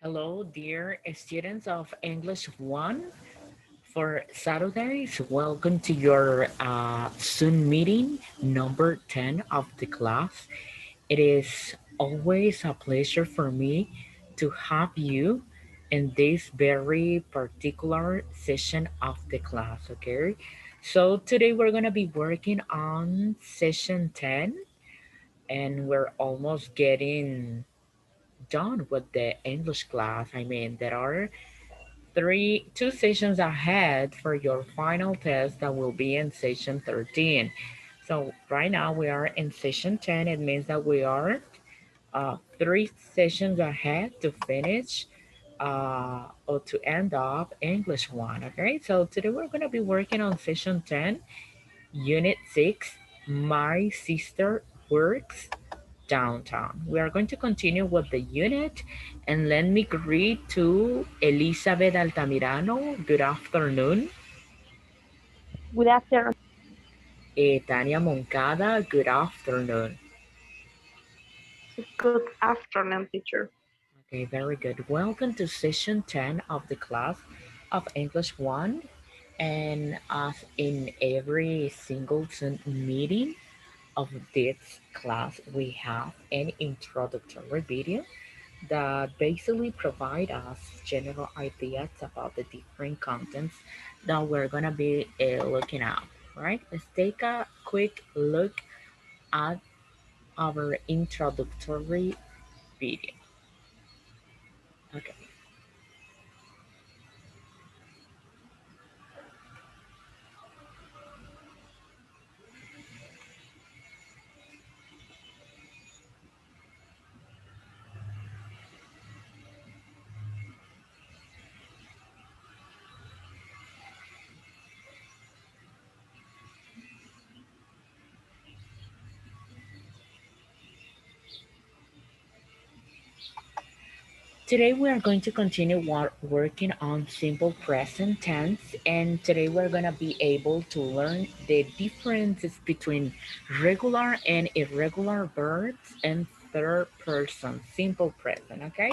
Hello, dear students of English 1 for Saturdays. Welcome to your Zoom meeting number 10 of the class. It is always a pleasure for me to have you in this very particular session of the class, okay? So today we're going to be working on session 10 and we're almost getting done with the English class. I mean, there are two sessions ahead for your final test that will be in session 13. So right now we are in session 10. It means that we are three sessions ahead to finish or to end up English 1. Okay, so today we're going to be working on session 10, unit 6, My Sister Works Downtown. We are going to continue with the unit and let me greet to Elizabeth Altamirano. Good afternoon. Good afternoon. Tania Moncada. Good afternoon. Good afternoon, teacher. Okay, very good. Welcome to session 10 of the class of English 1. And as in every single Zoom meeting of this class, we have an introductory video that basically provide us general ideas about the different contents that we're gonna be looking at. Right? Let's take a quick look at our introductory video. Okay. Today we are going to continue working on simple present tense, and today we're going to be able to learn the differences between regular and irregular verbs and third person simple present, okay?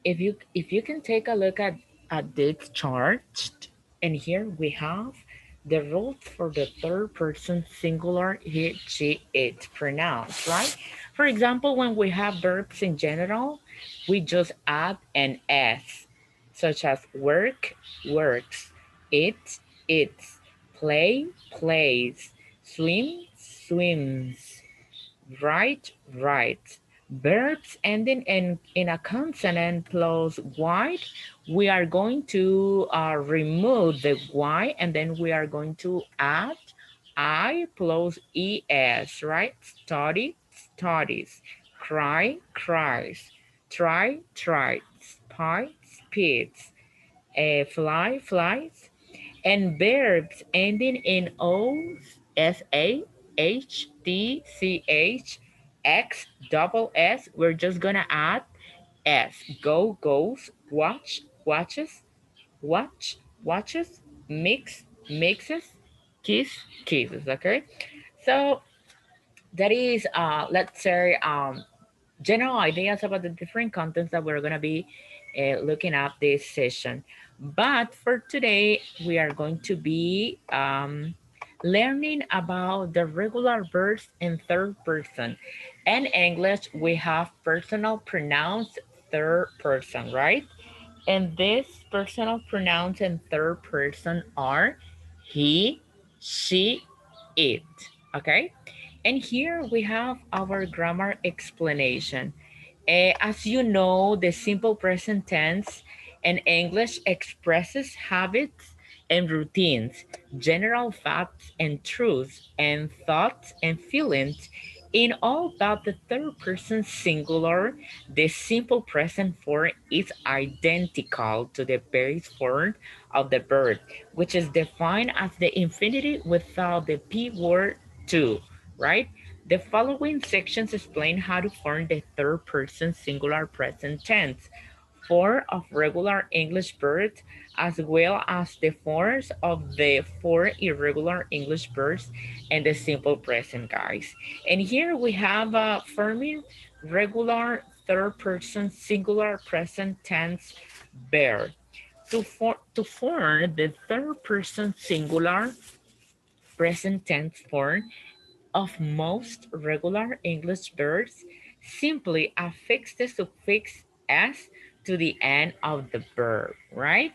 If you can take a look at this chart, and here we have the rules for the third person singular he, she, it pronouns, right? For example, when we have verbs in general, we just add an s, such as work, works, eat, eats, play, plays, swim, swims, right, right. Verbs ending in a consonant plus y, we are going to remove the y and then we are going to add I plus es, right? Study, studies. Cry, cries. Try, tries. Spy, speeds. Fly, flies. And verbs ending in O, S, A, H, T, C, H, X, double S, we're just gonna add S. Go, goes, watch, watches, watch, watches, mix, mixes, kiss, kisses, okay? So that is, let's say, general ideas about the different contents that we're gonna be looking at this session. But for today, we are going to be learning about the regular verbs in third person. In English, we have personal pronouns third person, right? And these personal pronouns in third person are he, she, it. Okay? And here we have our grammar explanation. As you know, the simple present tense in English expresses habits and routines, general facts and truths, and thoughts and feelings in all but the third person singular. The simple present form is identical to the base form of the verb, which is defined as the infinitive without the P word to, right? The following sections explain how to form the third person singular present tense form of regular English verbs, as well as the forms of the four irregular English verbs and the simple present, guys. And here we have forming regular third person singular present tense verb. To form the third person singular present tense form of most regular English verbs, simply affix the suffix s to the end of the verb, right?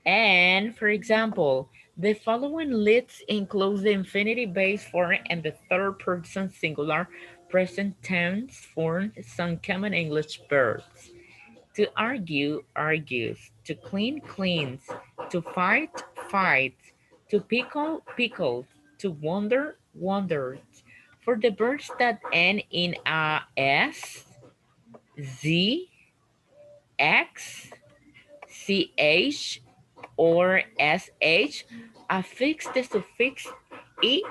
And for example, the following lists include the infinitive base form and the third person singular present tense form, some common English verbs. To argue, argues. To clean, cleans. To fight, fights. To pickle, pickles. To wonder, wonders. For the verbs that end in a s, z, x, ch, or sh, affix the suffix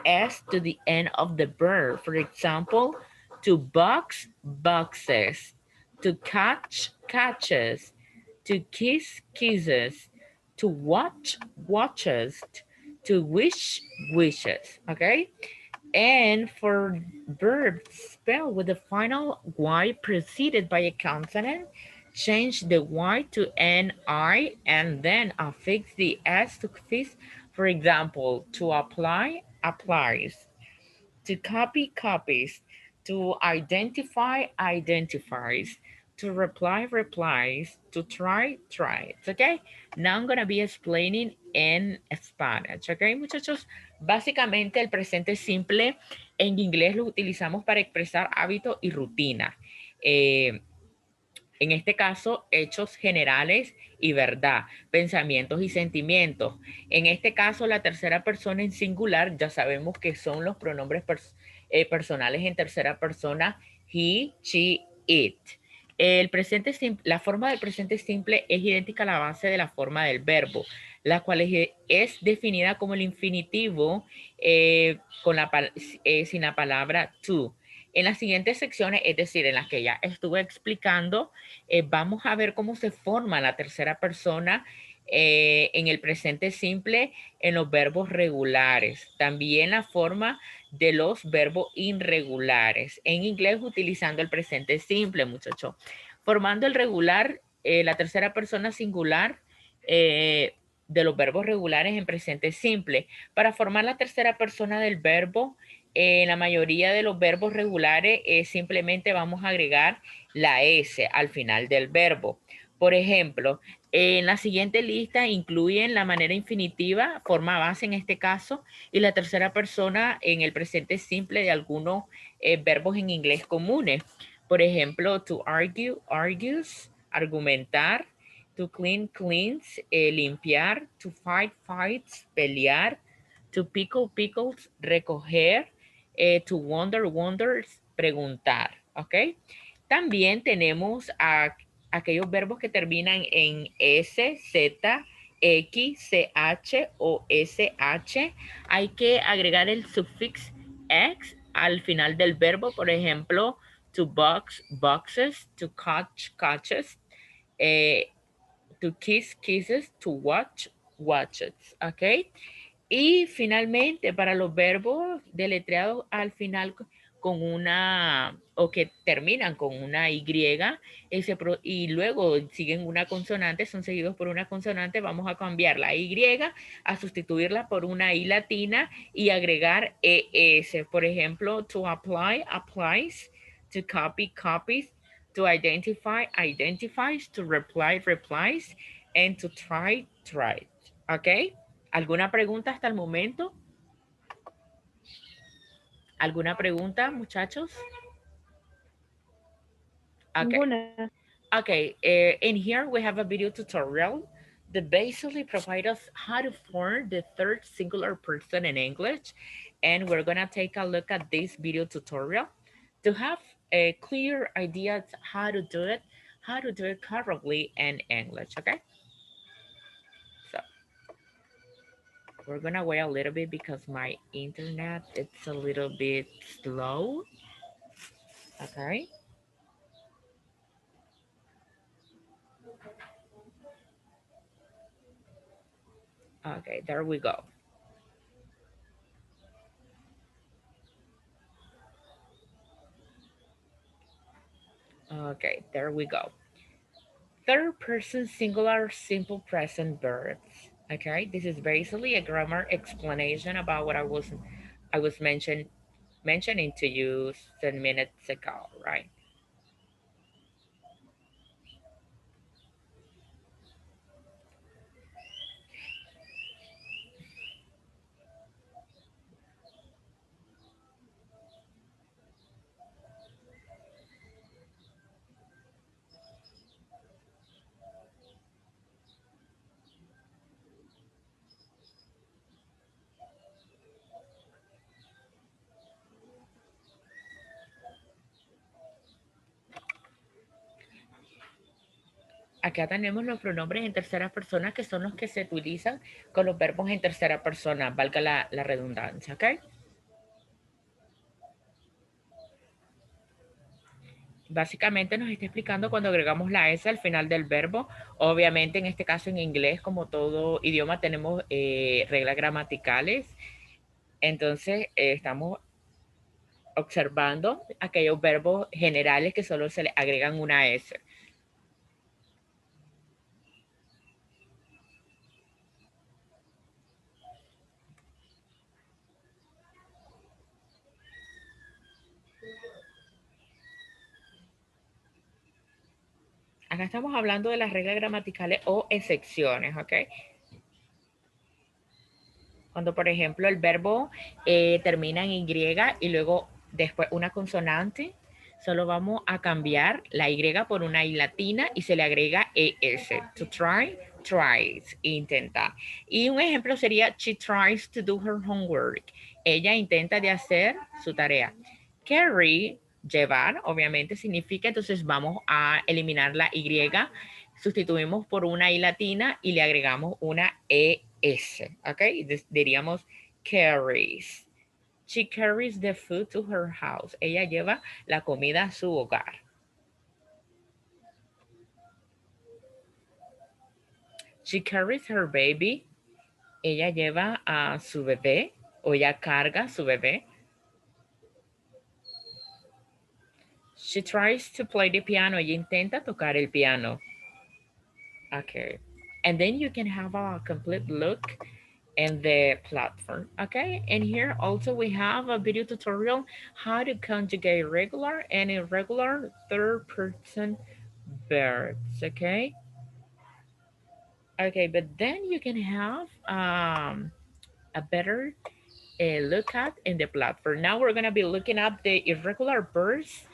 es to the end of the verb. For example, to box, boxes. To catch, catches. To kiss, kisses. To watch, watches. To wish, wishes. Okay? And for verbs spelled with the final Y preceded by a consonant, change the Y to NI and then affix the S suffix. For example, to apply, applies. To copy, copies. To identify, identifies. To reply, replies. To try, tries. Okay? Now I'm going to be explaining in Spanish. Okay, muchachos? Básicamente el presente simple en inglés lo utilizamos para expresar hábitos y rutina. Eh, en este caso, hechos generales y verdad, pensamientos y sentimientos. En este caso, la tercera persona en singular, ya sabemos que son los pronombres personales en tercera persona, he, she, it. La forma del presente simple es idéntica a la base de la forma del verbo, la cual es definida como el infinitivo sin la palabra to. En las siguientes secciones, es decir, en las que ya estuve explicando, vamos a ver cómo se forma la tercera persona en el presente simple en los verbos regulares. También la forma de los verbos irregulares. En inglés utilizando el presente simple, muchachos. Formando el regular, la tercera persona singular de los verbos regulares en presente simple. Para formar la tercera persona del verbo, en la mayoría de los verbos regulares simplemente vamos a agregar la S al final del verbo. Por ejemplo, en la siguiente lista incluyen la manera infinitiva, forma base en este caso, y la tercera persona en el presente simple de algunos verbos en inglés comunes. Por ejemplo, to argue, argues, argumentar, to clean, cleans, limpiar, to fight, fights, pelear, to pickle, pickles, recoger, to wonder, wonders, preguntar, ¿ok? También tenemos aquellos verbos que terminan en S, Z, X, CH o SH. Hay que agregar el sufix X al final del verbo, por ejemplo, to box, boxes, to catch, catches, eh, to kiss, kisses, to watch, watches, ¿ok? Y finalmente, para los verbos deletreados al final con una, o que terminan con una Y, y luego siguen una consonante, son seguidos por una consonante, vamos a cambiar la Y, a sustituirla por una I latina y agregar ES. Por ejemplo, to apply, applies, to copy, copies, to identify, identifies, to reply, replies, and to try, tries. ¿Ok? ¿Alguna pregunta hasta el momento? ¿Alguna pregunta, muchachos? Okay. Ninguna. Okay, in here we have a video tutorial that basically provides us how to form the third singular person in English. And we're gonna take a look at this video tutorial to have a clear idea how to do it correctly in English, okay? So we're gonna wait a little bit because my internet it's a little bit slow, okay? Okay, there we go. Okay, there we go. Third person singular simple present verbs. Okay, this is basically a grammar explanation about what I was mentioning to you 10 minutes ago, right? Acá tenemos los pronombres en tercera persona que son los que se utilizan con los verbos en tercera persona, valga la redundancia, ¿ok? Básicamente nos está explicando cuando agregamos la S al final del verbo. Obviamente en este caso en inglés, como todo idioma, tenemos reglas gramaticales. Entonces estamos observando aquellos verbos generales que solo se le agregan una S. Acá estamos hablando de las reglas gramaticales o excepciones, ¿ok? Cuando, por ejemplo, el verbo termina en Y y luego después una consonante, solo vamos a cambiar la Y por una I latina y se le agrega ES. To try, tries, intenta. Y un ejemplo sería, she tries to do her homework. Ella intenta de hacer su tarea. Carry, llevar, obviamente significa, entonces vamos a eliminar la Y, sustituimos por una I latina y le agregamos una ES, ¿ok? Diríamos carries. She carries the food to her house. Ella lleva la comida a su hogar. She carries her baby. Ella lleva a su bebé o ella carga a su bebé. She tries to play the piano. Ella intenta tocar el piano. Okay. And then you can have a complete look in the platform. Okay. And here also we have a video tutorial how to conjugate regular and irregular third person verbs. Okay. Okay. But then you can have a better look at in the platform. Now we're going to be looking up the irregular verbs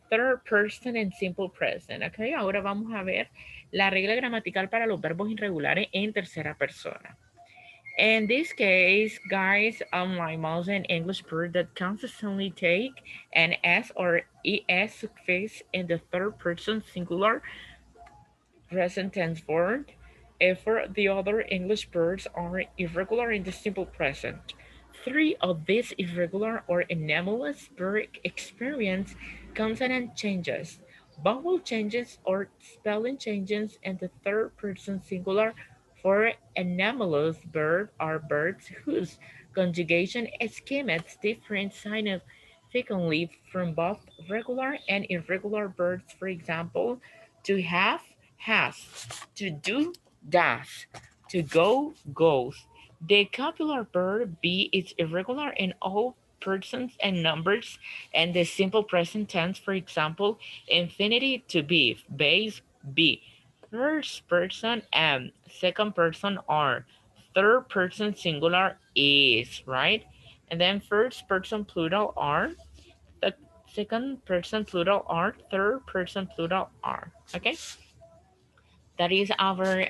third person and simple present. Okay, ahora vamos a ver la regla gramatical para los verbos irregulares en tercera persona. In this case, guys, my mouse and English verb that consistently take an S or ES suffix in the third person singular present tense form. For the other English verbs are irregular in the simple present. Three of these irregular or anomalous verb experience consonant changes, vowel changes, or spelling changes in the third person singular. For anomalous verbs are verbs whose conjugation schemats differ significantly from both regular and irregular verbs. For example, to have, has, to do, does, to go, goes. The copular verb be is irregular in all persons and numbers, and the simple present tense, for example, infinity to be, base be, first person am, second person are, third person singular is, right? And then first person plural are, the second person plural are, third person plural are. Okay? That is our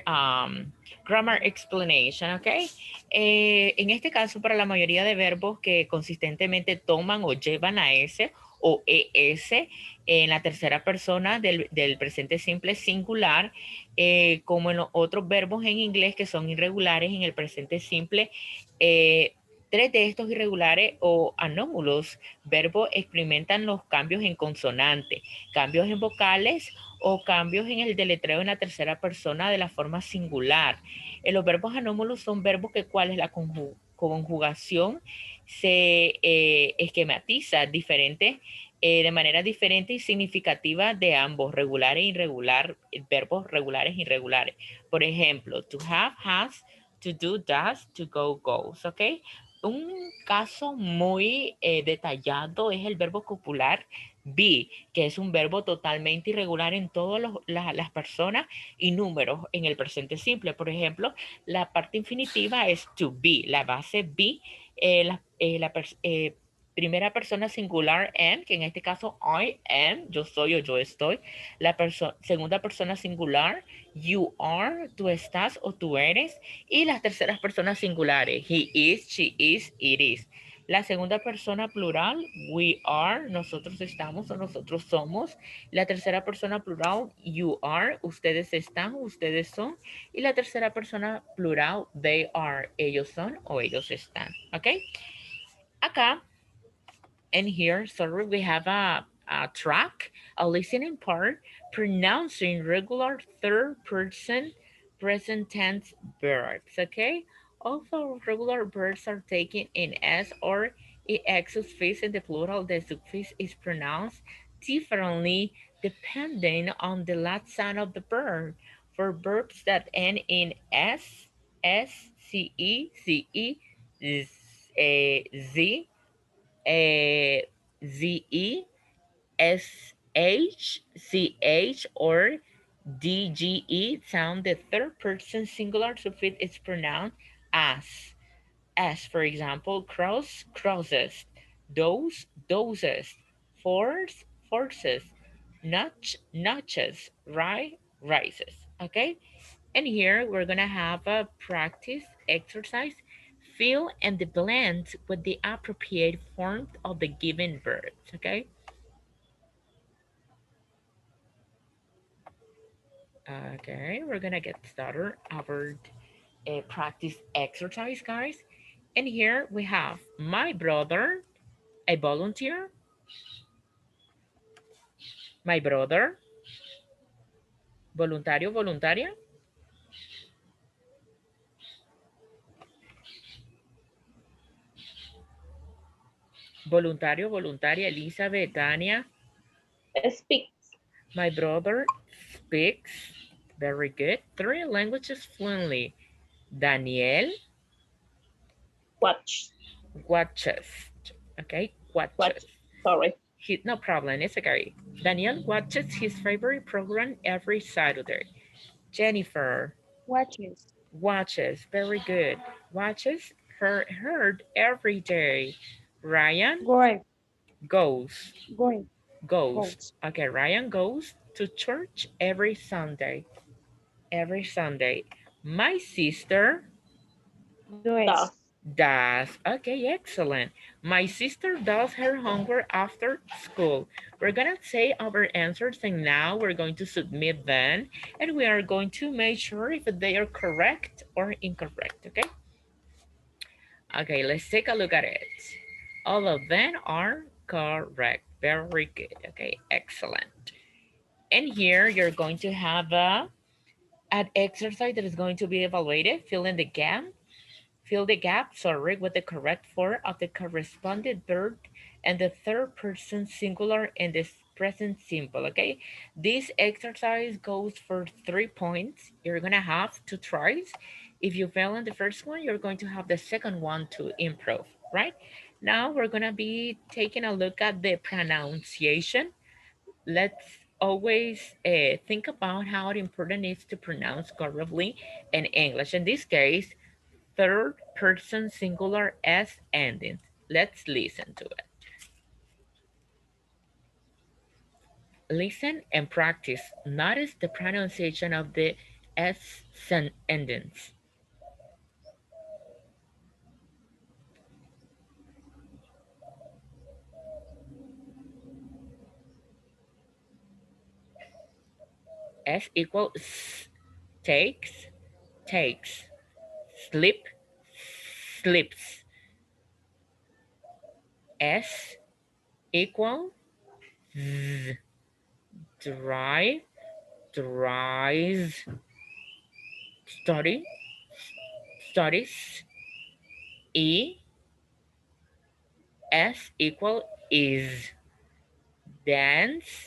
grammar explanation, ¿ok? En este caso, para la mayoría de verbos que consistentemente toman o llevan a S o ES en la tercera persona del presente simple singular, como en los otros verbos en inglés que son irregulares en el presente simple, tres de estos irregulares o anómulos verbos experimentan los cambios en consonante, cambios en vocales o cambios en el deletreo en la tercera persona de la forma singular. Los verbos anómalos son verbos que cuales la conjugación se esquematiza diferente, de manera diferente y significativa de ambos, regular e irregular, verbos regulares e irregulares. Por ejemplo, to have, has, to do, does, to go, goes, ¿ok? Un caso muy detallado es el verbo copular be, que es un verbo totalmente irregular en todas las personas y números en el presente simple. Por ejemplo, la parte infinitiva es to be, la base be, primera persona singular am, que en este caso I am, yo soy o yo estoy. La segunda persona singular, you are, tú estás o tú eres. Y las terceras personas singulares, he is, she is, it is. La segunda persona plural, we are, nosotros estamos o nosotros somos. La tercera persona plural, you are, ustedes están, ustedes son. Y la tercera persona plural, they are, ellos son o ellos están. ¿Ok? Acá, and here, sorry, we have a track, a listening part, pronouncing regular third person present tense verbs, okay? Although regular verbs are taken in S or EX suffix in the plural, the suffix is pronounced differently depending on the last sound of the verb. For verbs that end in S, S, CE, CE, Z, ZE, SH, or DGE sound, the third person singular suffix is pronounced as. As, for example, cross, crosses, dose, doses, force, forces, notch, notches, right, rises. Okay? And here we're gonna have a practice exercise. Fill in the blanks with the appropriate form of the given verbs. Okay. Okay, we're gonna get started our practice exercise, guys. And here we have my brother, a volunteer, my brother, voluntario, voluntaria, voluntario, voluntaria, Elizabeth, Tania, Speaks. my brother speaks, very good, three languages fluently. Daniel Watch. watches, okay, watches. Watch. Sorry. No problem, it's okay. Daniel watches his favorite program every Saturday. Jennifer Watches. watches, very good. Watches heard every day. Ryan Going. goes, Going. goes. Goes. Okay, Ryan goes to church every Sunday. Every Sunday. My sister Does. Does. does. Okay, excellent. My sister does her homework after school. We're gonna say our answers and now we're going to submit them and we are going to make sure if they are correct or incorrect, okay? Okay, let's take a look at it. All of them are correct. Very good. Okay, excellent. And here you're going to have an exercise that is going to be evaluated. Fill the gap, sorry, with the correct form of the corresponding verb and the third person singular in the present simple, okay? This exercise goes for 3 points. You're gonna have 2 tries. If you fail on the first one, you're going to have the second one to improve, right? Now we're gonna be taking a look at the pronunciation. Let's always think about how important it is to pronounce correctly in English. In this case, third person singular S endings. Let's listen to it. Listen and practice. Notice the pronunciation of the S endings. S equals s, takes, takes, slip, slips. S equal z, dry, dries, study, studies. E, S equal is, dance,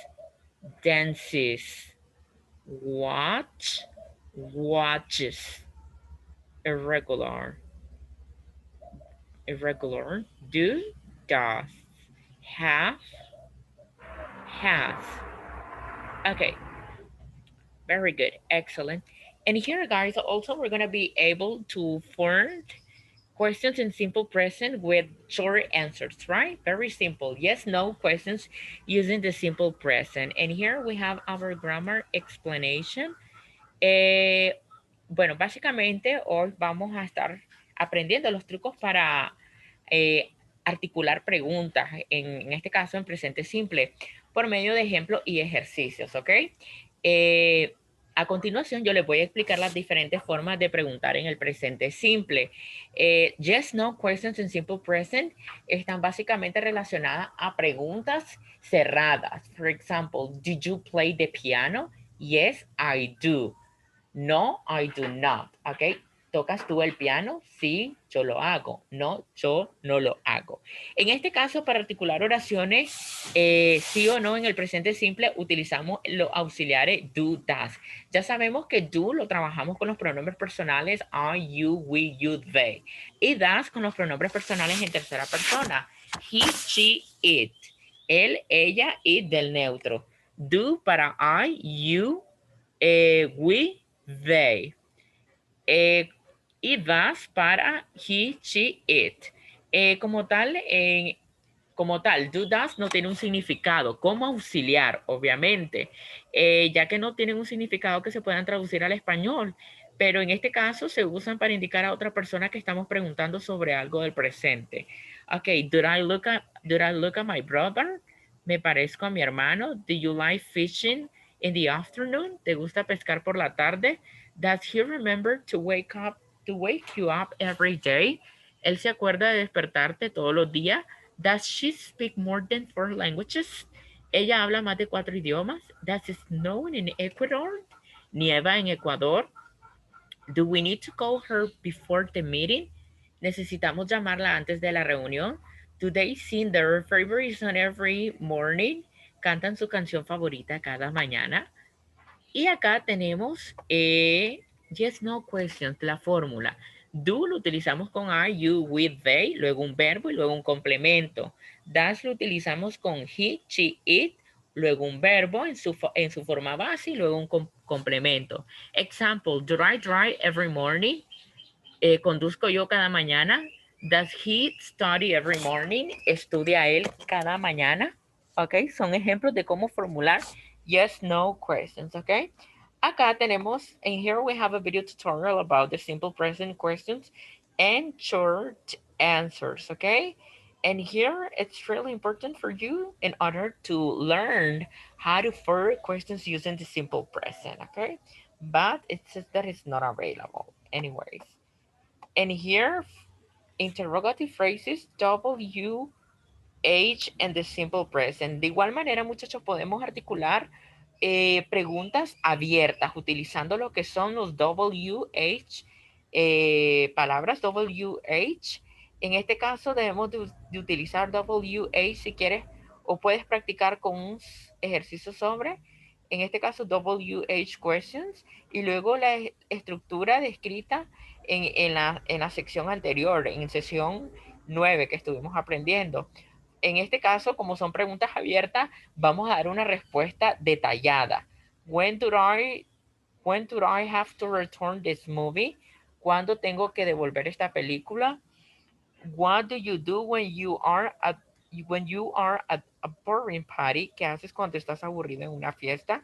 dances, watch, watches, irregular, irregular, do, does, have, has. Okay, very good, excellent. And here, guys, also we're gonna be able to form questions in simple present with short answers, right? Very simple. Yes, no questions using the simple present. And here we have our grammar explanation. Eh, bueno, básicamente hoy vamos a estar aprendiendo los trucos para articular preguntas, en este caso en presente simple, por medio de ejemplos y ejercicios, ¿ok? Eh, a continuación, yo les voy a explicar las diferentes formas de preguntar en el presente simple. Yes, no questions in simple present están básicamente relacionadas a preguntas cerradas. For example, did you play the piano? Yes, I do. No, I do not. ¿Ok? ¿Tocas tú el piano? Sí, yo lo hago. No, yo no lo hago. En este caso, para articular oraciones, sí o no, en el presente simple utilizamos los auxiliares do, does. Ya sabemos que do lo trabajamos con los pronombres personales I, you, we, you, they. Y does con los pronombres personales en tercera persona. He, she, it. Él, ella, it del neutro. Do para I, you, we, they. Y das para he, she, it. Como tal, do das no tiene un significado, como auxiliar, obviamente, ya que no tienen un significado que se puedan traducir al español, pero en este caso se usan para indicar a otra persona que estamos preguntando sobre algo del presente. Ok, did I look at my brother? Me parezco a mi hermano. Do you like fishing in the afternoon? ¿Te gusta pescar por la tarde? Does he remember to wake you up every day? Él se acuerda de despertarte todos los días. Does she speak more than 4 languages? Ella habla más de 4 idiomas. Does it snow in Ecuador? Nieva en Ecuador. Do we need to call her before the meeting? Necesitamos llamarla antes de la reunión. Do they sing their favorite song every morning? Cantan su canción favorita cada mañana. Y acá tenemos yes, no questions, la fórmula. Do lo utilizamos con are, you, we, they, luego un verbo y luego un complemento. Does lo utilizamos con he, she, it, luego un verbo en su forma base y luego un complemento. Example, do I drive every morning? Conduzco yo cada mañana. Does he study every morning? Estudia él cada mañana. Ok, son ejemplos de cómo formular yes, no questions. Ok, acá tenemos, and here we have a video tutorial about the simple present questions and short answers. Ok, and here it's really important for you in order to learn how to form questions using the simple present. Okay, but it says that it's not available. Anyways. And here, interrogative phrases, W, H, and the simple present. De igual manera, muchachos, podemos articular preguntas abiertas utilizando lo que son los WH, palabras WH. En este caso debemos de utilizar WH si quieres o puedes practicar con un ejercicio sobre, en este caso WH questions, y luego la estructura descrita en la sección anterior, en sesión 9 que estuvimos aprendiendo. En este caso, como son preguntas abiertas, vamos a dar una respuesta detallada. When do I have to return this movie? ¿Cuándo tengo que devolver esta película? What do you do when you are at a boring party? ¿Qué haces cuando estás aburrido en una fiesta?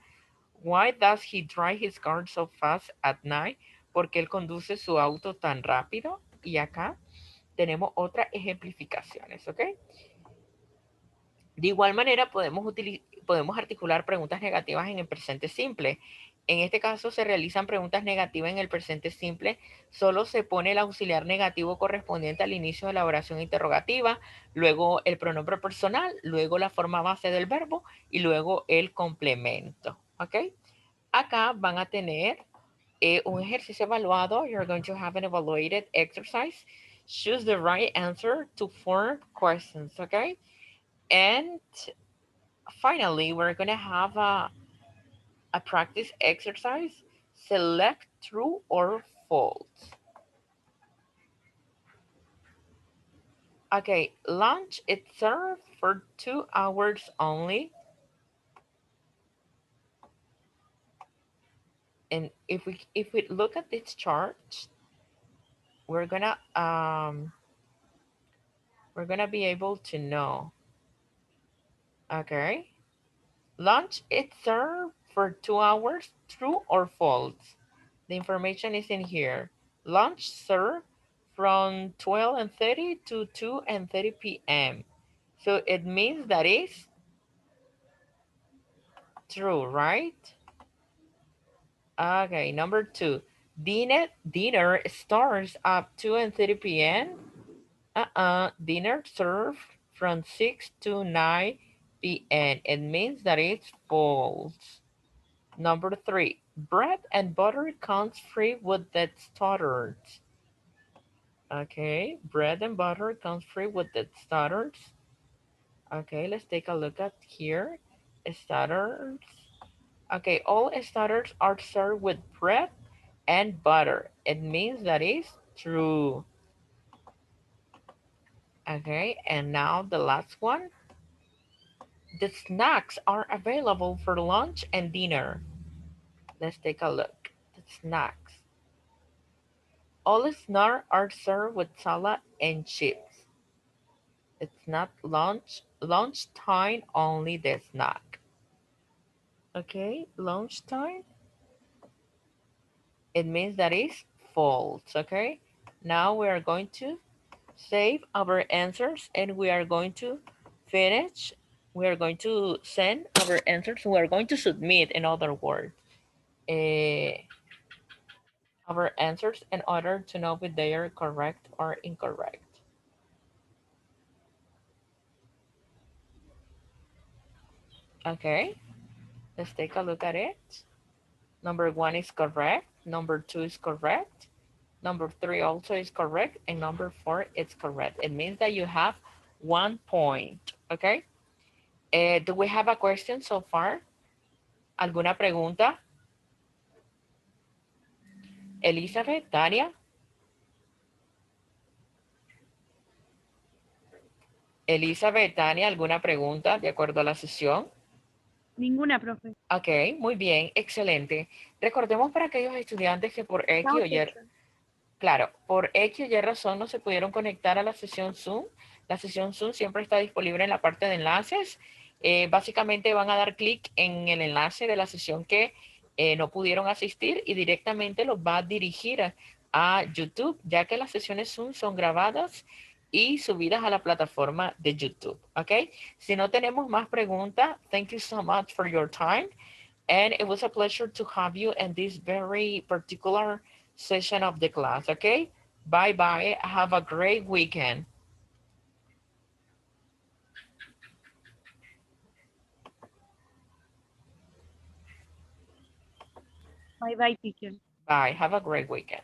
Why does he drive his car so fast at night? ¿Por qué él conduce su auto tan rápido? Y acá tenemos otras ejemplificaciones, ¿ok? De igual manera, podemos articular preguntas negativas en el presente simple. En este caso, se realizan preguntas negativas en el presente simple. Solo se pone el auxiliar negativo correspondiente al inicio de la oración interrogativa, luego el pronombre personal, luego la forma base del verbo y luego el complemento. ¿Ok? Acá van a tener un ejercicio evaluado. You're going to have an evaluated exercise. Choose the right answer to 4 questions. ¿Ok? And finally, we're going to have a practice exercise. Select true or false. Okay, lunch is served for 2 hours only. And if we look at this chart, we're gonna be able to know. Okay, lunch is served for 2 hours. True or false? The information is in here. Lunch served from 12:30 to 2:30 p.m. So it means that is true, right? Okay, number 2. Dinner starts at 2:30 p.m. Dinner served from 6 to 9 p.m. It means that it's false. Number 3. Bread and butter comes free with the starters. Okay, bread and butter comes free with the starters. Okay, let's take a look at here. Starters. Okay, all starters are served with bread and butter. It means that is true. Okay, and now the last one. The snacks are available for lunch and dinner. Let's take a look. The snacks. All snacks are served with salad and chips. It's not lunchtime only the snack. Okay, lunchtime. It means that is false. Okay, now we are going to save our answers and we are going to finish. We are going to send our answers. We are going to submit, in other words, uh, our answers in order to know if they are correct or incorrect. Okay, let's take a look at it. Number 1 is correct. Number 2 is correct. Number 3 also is correct. And number 4 is correct. It means that you have 1 point. Okay. Do we have a question so far? ¿Alguna pregunta? Elizabeth, Tania. Elizabeth, Tania, ¿alguna pregunta de acuerdo a la sesión? Ninguna, profe. Ok, muy bien, excelente. Recordemos para aquellos estudiantes que por X o Y, claro, por X o Y razón no se pudieron conectar a la sesión Zoom. La sesión Zoom siempre está disponible en la parte de enlaces. Básicamente van a dar clic en el enlace de la sesión que no pudieron asistir y directamente los va a dirigir a YouTube, ya que las sesiones Zoom son grabadas y subidas a la plataforma de YouTube. ¿Ok? Si no tenemos más preguntas, thank you so much for your time. And it was a pleasure to have you in this very particular session of the class. Okay? Bye-bye. Have a great weekend. Bye bye, teacher. Bye. Have a great weekend.